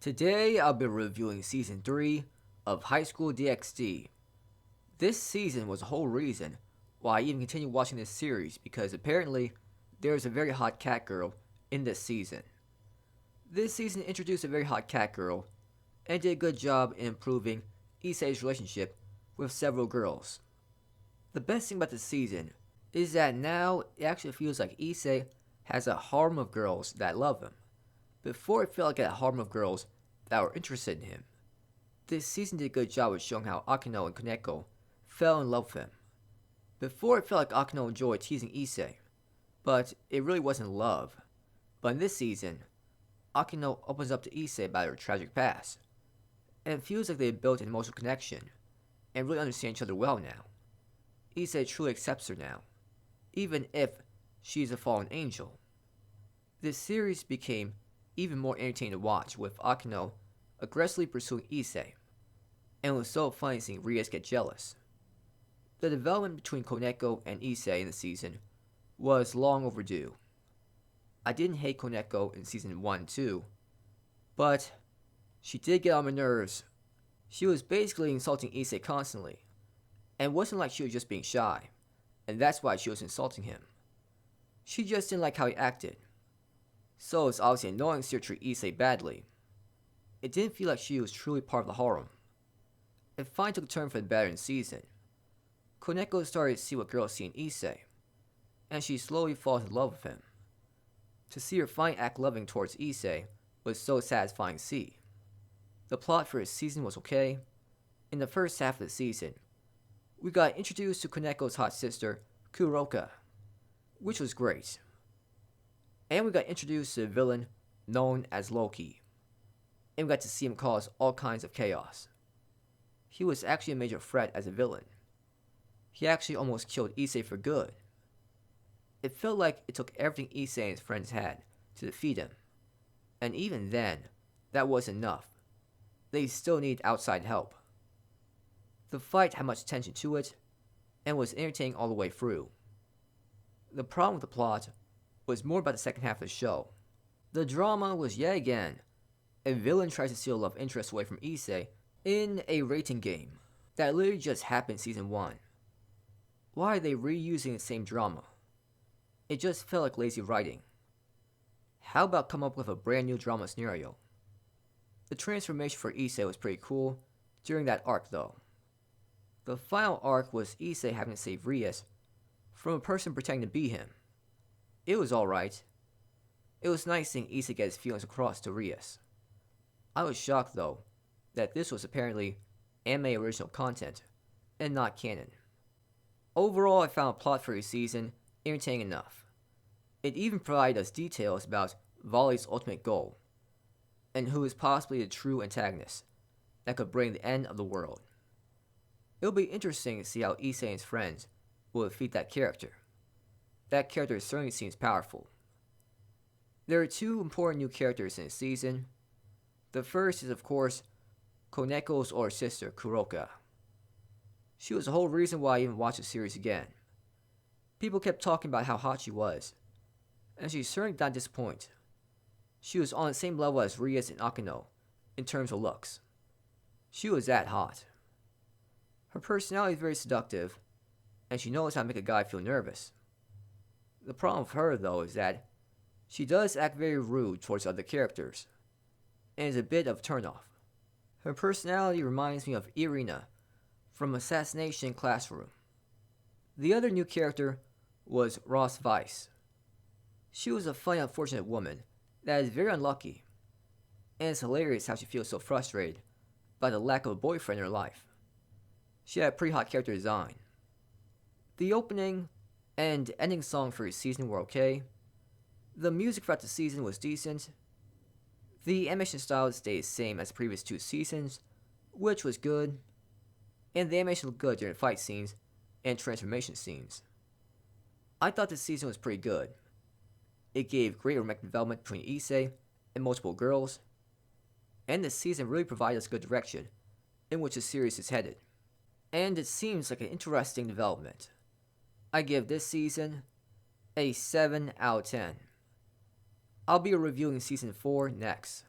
Today I'll be reviewing Season 3 of High School DxD. This season was the whole reason why I even continued watching this series because apparently there is a very hot cat girl in this season. This season introduced a very hot cat girl and did a good job in improving Issei's relationship with several girls. The best thing about this season is that now it actually feels like Issei has a harem of girls that love him. Before it felt like a harem of girls that were interested in him. This season did a good job of showing how Akino and Koneko fell in love with him. Before it felt like Akino enjoyed teasing Issei, but it really wasn't love. But in this season, Akino opens up to Issei about her tragic past, and it feels like they have built an emotional connection and really understand each other well now. Issei truly accepts her now, even if she is a fallen angel. This series became even more entertaining to watch with Akino aggressively pursuing Issei, and it was so funny seeing Rias get jealous. The development between Koneko and Issei in the season was long overdue. I didn't hate Koneko in season 1 and 2, but she did get on my nerves. She was basically insulting Issei constantly, and it wasn't like she was just being shy, and that's why she was insulting him. She just didn't like how he acted. So it's obviously annoying to see her treat Issei badly. It didn't feel like she was truly part of the harem. It finally took a turn for the better in the season. Koneko started to see what girls see in Issei, and she slowly falls in love with him. To see her finally act loving towards Issei was so satisfying to see. The plot for this season was okay. In the first half of the season, we got introduced to Koneko's hot sister, Kuroka, which was great. And we got introduced to the villain known as Loki. And we got to see him cause all kinds of chaos. He was actually a major threat as a villain. He actually almost killed Issei for good. It felt like it took everything Issei and his friends had to defeat him. And even then, that wasn't enough. They still needed outside help. The fight had much tension to it, and was entertaining all the way through. The problem with the plot was more about the second half of the show. The drama was yet again a villain tries to steal love interest away from Issei in a rating game that literally just happened in season 1. Why are they reusing the same drama? It just felt like lazy writing. How about come up with a brand new drama scenario? The transformation for Issei was pretty cool during that arc though. The final arc was Issei having to save Rias from a person pretending to be him. It was alright. It was nice seeing Issei get his feelings across to Rias. I was shocked though that this was apparently anime original content and not canon. Overall, I found the plot for this season entertaining enough. It even provided us details about Volley's ultimate goal and who is possibly the true antagonist that could bring the end of the world. It'll be interesting to see how Issei and his friends will defeat that character. That character certainly seems powerful. There are two important new characters in this season. The first is, of course, Koneko's older sister, Kuroka. She was the whole reason why I even watched the series again. People kept talking about how hot she was, and she certainly did not disappoint. She was on the same level as Rias and Akino in terms of looks. She was that hot. Her personality is very seductive, and she knows how to make a guy feel nervous. The problem with her, though, is that she does act very rude towards other characters, and is a bit of a turnoff. Her personality reminds me of Irina from Assassination Classroom. The other new character was Ross Weiss. She was a funny, unfortunate woman that is very unlucky, and it's hilarious how she feels so frustrated by the lack of a boyfriend in her life. She had a pretty hot character design. The opening and ending song for his season were okay. The music throughout the season was decent. The animation style stayed the same as the previous 2 seasons, which was good. And the animation looked good during the fight scenes and transformation scenes. I thought this season was pretty good. It gave great romantic development between Issei and multiple girls. And this season really provided us good direction in which the series is headed. And it seems like an interesting development. I give this season a 7 out of 10. I'll be reviewing Season 4 next.